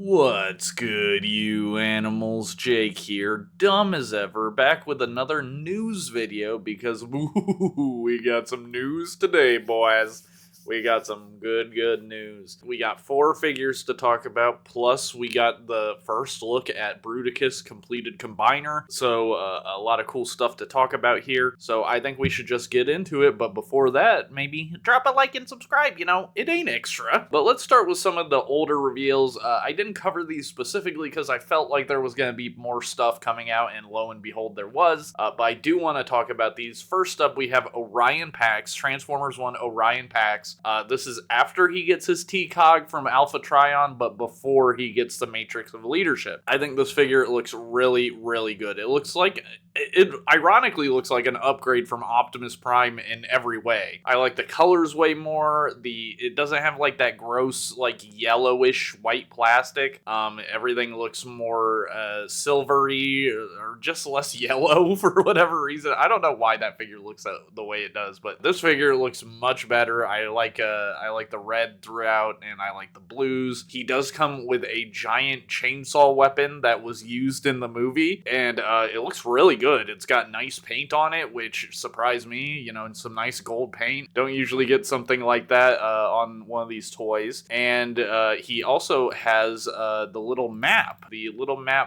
What's good, you animals? Jake here, dumb as ever, back with another news video because we got some news today, boys. We got some good news. We got 4 figures to talk about, plus we got the first look at Bruticus completed combiner, so a lot of cool stuff to talk about here. So I think we should just get into it, but before that, maybe drop a like and subscribe, it ain't extra. But let's start with some of the older reveals. I didn't cover these specifically because I felt like there was going to be more stuff coming out, and lo and behold, there was. But I do want to talk about these. First up, we have Orion Pax, Transformers 1 Orion Pax. This is after he gets his T-Cog from Alpha Trion, but before he gets the Matrix of Leadership. I think this figure looks really good. It looks like, it ironically looks like an upgrade from Optimus Prime in every way. I like the colors way more. It doesn't have like that gross, like yellowish white plastic. Everything looks more silvery or just less yellow for whatever reason. I don't know why that figure looks the way it does, but this figure looks much better. I like the red throughout, and I like the blues. He does come with a giant chainsaw weapon that was used in the movie, and it looks really good. It's got nice paint on it, which surprised me, and some nice gold paint. Don't usually get something like that on one of these toys. And he also has the little map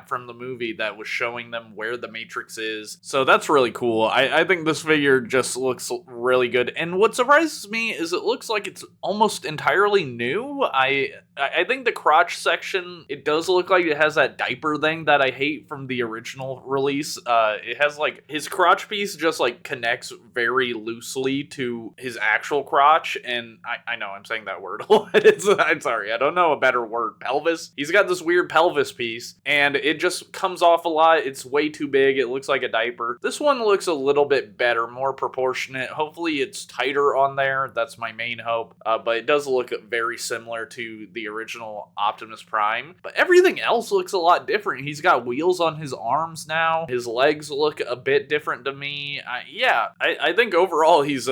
from the movie that was showing them where the Matrix is. So that's really cool. I think this figure just looks really good. And what surprises me is it looks like it's almost entirely new. I think the crotch section, it does look like it has that diaper thing that I hate from the original release. It has like his crotch piece just like connects very loosely to his actual crotch, and I know I'm saying that word a lot. I'm sorry, I don't know a better word. Pelvis. He's got this weird pelvis piece, and it just comes off a lot. It's way too big. It looks like a diaper. This one looks a little bit better, more proportionate. Hopefully it's tighter on there. That's my main hope. But it does look very similar to the original Optimus Prime. But everything else looks a lot different. He's got wheels on his arms now. His legs look a bit different to me. I think overall his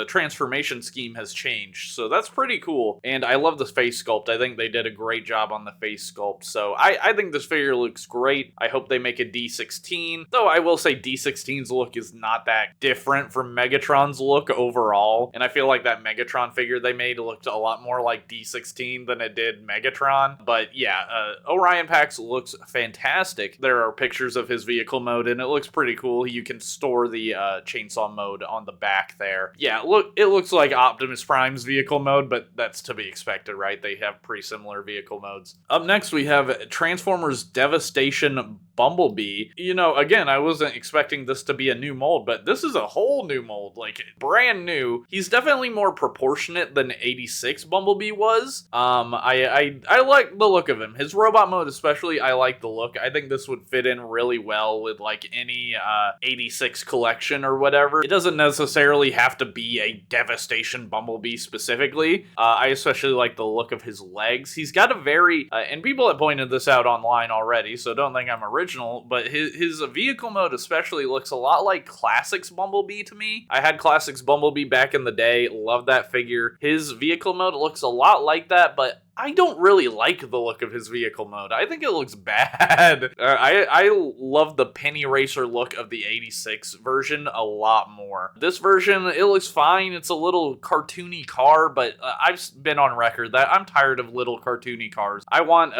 transformation scheme has changed. So that's pretty cool. And I love the face sculpt. I think they did a great job on the face sculpt. So I think this figure looks great. I hope they make a D16. Though I will say D16's look is not that different from Megatron's look overall. And I feel like that Megatron figure they made looked a lot more like D16 than it did Megatron. But yeah, Orion Pax looks fantastic. There are pictures of his vehicle mode, and it looks pretty cool. You can store the chainsaw mode on the back there. Yeah, it looks like Optimus Prime's vehicle mode, but that's to be expected, right? They have pretty similar vehicle modes. Up next, we have Transformers Devastation Bumblebee. Again, I wasn't expecting this to be a new mold, but this is a whole new mold, like brand new. He's definitely more proportionate than 86 Bumblebee was. I like the look of him. His robot mode especially, I like the look. I think this would fit in really well with like any 86 collection or whatever. It doesn't necessarily have to be a Devastation Bumblebee specifically. I especially like the look of his legs. He's got a very, and people have pointed this out online already, so don't think I'm original, but his vehicle mode especially looks a lot like Classics Bumblebee to me. I had Classics Bumblebee back in the day, love that figure. His vehicle mode looks a lot like that, but I don't really like the look of his vehicle mode. I think it looks bad. I love the Penny Racer look of the 86 version a lot more. This version, it looks fine. It's a little cartoony car, but I've been on record that I'm tired of little cartoony cars. I want,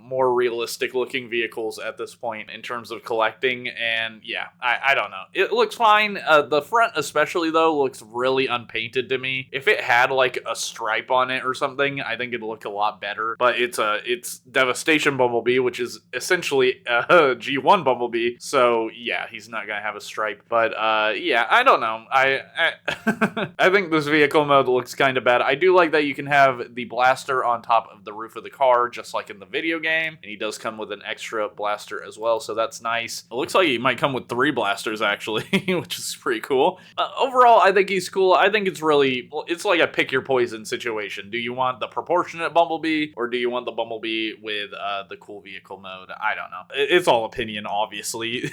more realistic looking vehicles at this point in terms of collecting, and yeah, I don't know. It looks fine. The front especially, though, looks really unpainted to me. If it had like a stripe on it or something, I think it'd look a lot better, but it's Devastation Bumblebee, which is essentially a G1 Bumblebee, so yeah, he's not gonna have a stripe. But yeah, I don't know. I think this vehicle mode looks kind of bad. I do like that you can have the blaster on top of the roof of the car, just like in the video game, and he does come with an extra blaster as well, so that's nice. It looks like he might come with 3 blasters actually, which is pretty cool. Overall, I think he's cool. I think it's like a pick your poison situation. Do you want the proportionate unfortunate Bumblebee, or do you want the Bumblebee with the cool vehicle mode? I don't know. It's all opinion, obviously.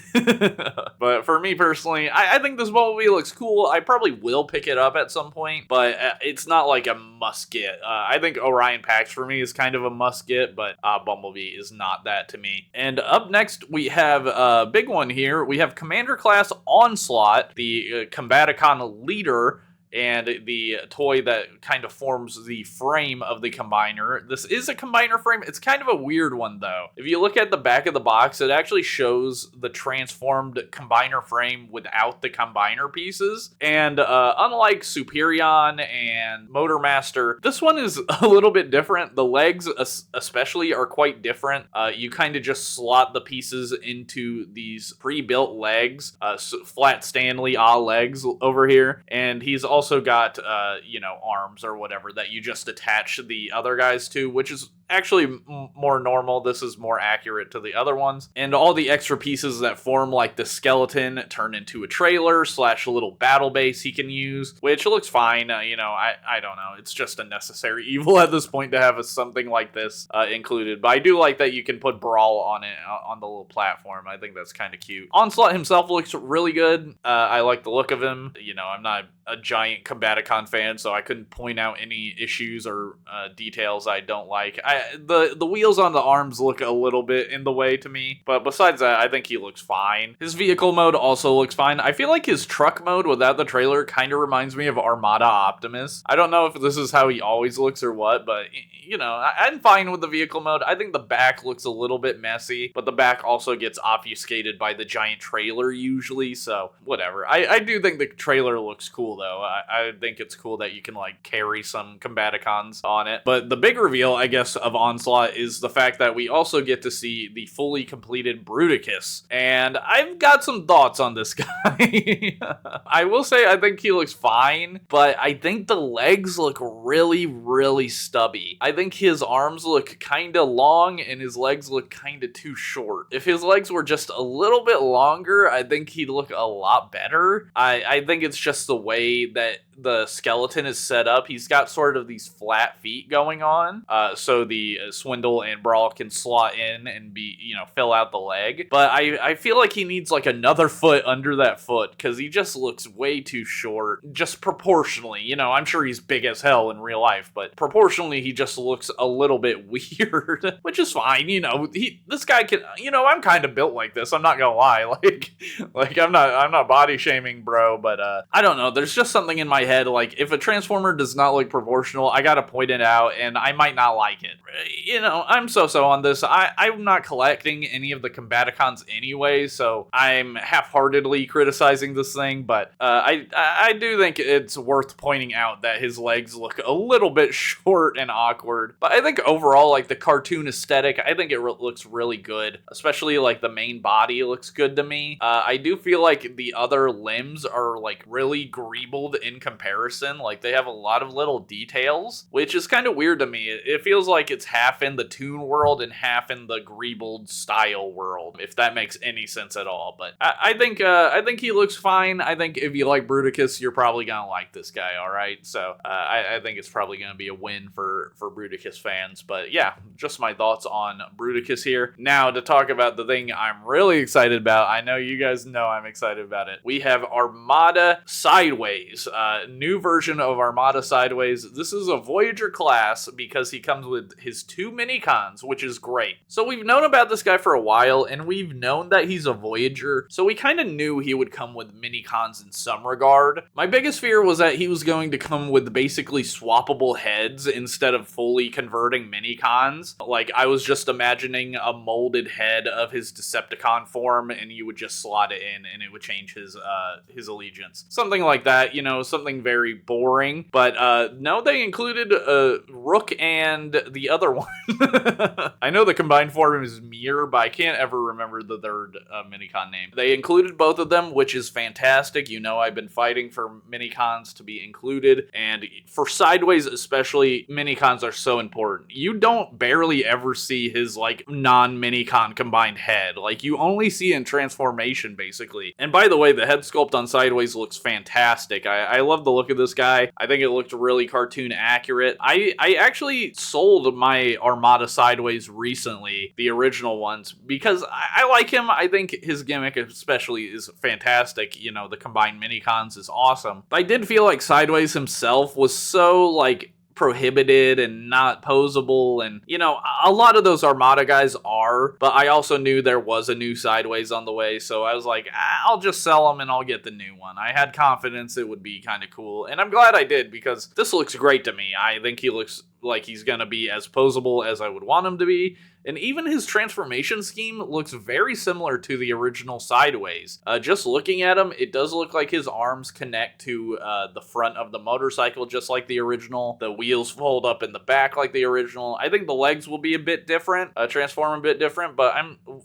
But for me personally, I think this Bumblebee looks cool. I probably will pick it up at some point, but it's not like a must get. I think Orion Pax for me is kind of a must get, but Bumblebee is not that to me. And up next, we have a big one here. We have Commander Class Onslaught, the Combaticon leader, and the toy that kind of forms the frame of the combiner. This is a combiner frame. It's kind of a weird one, though. If you look at the back of the box, it actually shows the transformed combiner frame without the combiner pieces. And unlike Superion and Motormaster, this one is a little bit different. The legs especially are quite different. You kind of just slot the pieces into these pre-built legs, flat Stanley legs over here. And he's also got, arms or whatever that you just attach the other guys to, which is actually more normal. This is more accurate to the other ones. And all the extra pieces that form like the skeleton turn into a trailer / a little battle base he can use, which looks fine. I don't know. It's just a necessary evil at this point to have something like this included. But I do like that you can put Brawl on it, on the little platform. I think that's kind of cute. Onslaught himself looks really good. I like the look of him. I'm not a giant Combaticon fan, so I couldn't point out any issues or details I don't like. The wheels on the arms look a little bit in the way to me, but besides that, I think he looks fine. His vehicle mode also looks fine. I feel like his truck mode without the trailer kind of reminds me of Armada Optimus. I don't know if this is how he always looks or what, but I'm fine with the vehicle mode. I think the back looks a little bit messy, but the back also gets obfuscated by the giant trailer usually, so whatever. I do think the trailer looks cool though. I think it's cool that you can like carry some Combaticons on it. But the big reveal, I guess, of Onslaught is the fact that we also get to see the fully completed Bruticus. And I've got some thoughts on this guy. I will say I think he looks fine, but I think the legs look really, really stubby. I think his arms look kind of long and his legs look kind of too short. If his legs were just a little bit longer, I think he'd look a lot better. I think it's just the way that the skeleton is set up. He's got sort of these flat feet going on, so the Swindle and Brawl can slot in and fill out the leg. But I feel like he needs like another foot under that foot because he just looks way too short, just proportionally. I'm sure he's big as hell in real life, but proportionally he just looks a little bit weird, which is fine. This guy can, I'm kind of built like this. I'm not gonna lie. Like I'm not body shaming, bro, but I don't know. There's just something in my head. Like if a Transformer does not look proportional, I gotta point it out, and I might not like it. I'm so on this. I'm not collecting any of the Combaticons anyway, so I'm half-heartedly criticizing this thing, but I do think it's worth pointing out that his legs look a little bit short and awkward. But I think overall, like the cartoon aesthetic, I think it looks really good, especially like the main body looks good to me. I do feel like the other limbs are like really greebled in comparison. Like they have a lot of little details, which is kind of weird to me. It feels like it's half in the Toon world and half in the greebled style world, if that makes any sense at all. But I think he looks fine. I think if you like Bruticus, you're probably gonna like this guy. All right, so I think it's probably gonna be a win for Bruticus fans. But yeah, just my thoughts on Bruticus here. Now to talk about the thing I'm really excited about. I know you guys know I'm excited about it. We have Armada Sideways, new version of Armada Sideways. This is a Voyager class because he comes with his 2 Minicons, which is great. So we've known about this guy for a while, and we've known that he's a Voyager, so we kind of knew he would come with Minicons in some regard. My biggest fear was that he was going to come with basically swappable heads instead of fully converting Minicons. Like, I was just imagining a molded head of his Decepticon form, and you would just slot it in, and it would change his allegiance. Something like that, something very boring. But no, they included Rook and the other one. I know the combined form is Mir, but I can't ever remember the third Minicon name. They included both of them, which is fantastic. I've been fighting for Minicons to be included, and for Sideways especially, Minicons are so important. You don't barely ever see his like non-Minicon combined head. Like you only see in transformation basically. And by the way, the head sculpt on Sideways looks fantastic. I love love the look of this guy. I think it looked really cartoon accurate. I actually sold my Armada Sideways recently, the original ones, because I like him. I think his gimmick especially is fantastic. You know, the combined minicons is awesome. But I did feel like Sideways himself was so, like, prohibited and not posable, and you know, a lot of those Armada guys are, but I also knew there was a new Sideways on the way, so I was like, I'll just sell them and I'll get the new one. I had confidence it would be kind of cool, and I'm glad I did, because this looks great to me. I think he looks like he's gonna be as posable as I would want him to be, and even his transformation scheme looks very similar to the original Sideways. Just looking at him, it does look like his arms connect to the front of the motorcycle just like the original. The wheels fold up in the back like the original. I think the legs will be a bit different, transform a bit different, but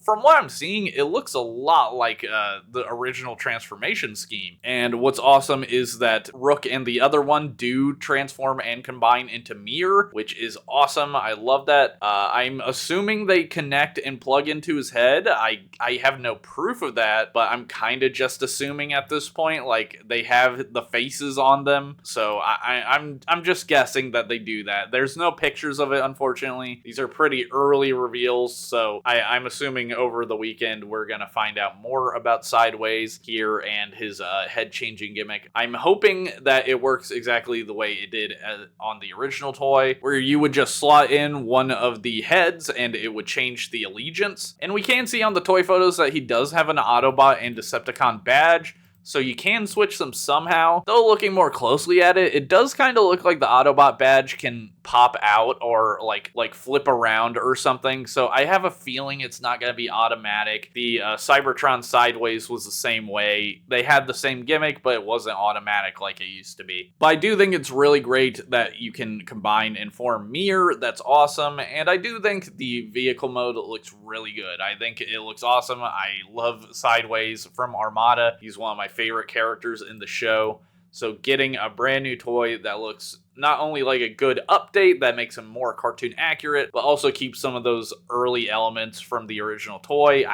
from what I'm seeing, it looks a lot like the original transformation scheme. And what's awesome is that Rook and the other one do transform and combine into Mir, which is awesome. I love that. I'm assuming they connect and plug into his head. I have no proof of that, but I'm kind of just assuming at this point, like, they have the faces on them, so I'm just guessing that they do that. There's no pictures of it, unfortunately. These are pretty early reveals, so I'm assuming over the weekend we're gonna find out more about Sideways here and his head-changing gimmick. I'm hoping that it works exactly the way it did on the original toy, where you would just slot in one of the heads and it would change the allegiance. And we can see on the toy photos that he does have an Autobot and Decepticon badge, so you can switch them somehow. Though looking more closely at it, it does kind of look like the Autobot badge can pop out or like flip around or something, so I have a feeling it's not going to be automatic. The Cybertron Sideways was the same way. They had the same gimmick, but it wasn't automatic like it used to be. But I do think it's really great that you can combine and form Mir. That's awesome, and I do think the vehicle mode looks really good. I think it looks awesome. I love Sideways from Armada. He's one of my favorite characters in the show. So getting a brand new toy that looks not only like a good update that makes him more cartoon accurate, but also keeps some of those early elements from the original toy,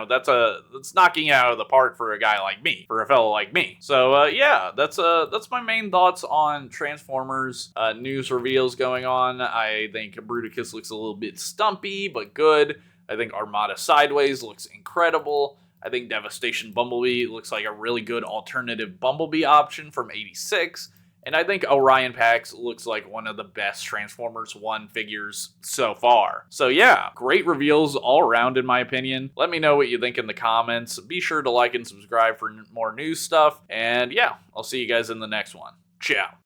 that's knocking it out of the park for a guy like me, for a fellow like me. So yeah, that's my main thoughts on Transformers news reveals going on. I think Bruticus looks a little bit stumpy, but good. I think Armada Sideways looks incredible. I think Devastation Bumblebee looks like a really good alternative Bumblebee option from '86. And I think Orion Pax looks like one of the best Transformers 1 figures so far. So yeah, great reveals all around in my opinion. Let me know what you think in the comments. Be sure to like and subscribe for more news stuff. And yeah, I'll see you guys in the next one. Ciao.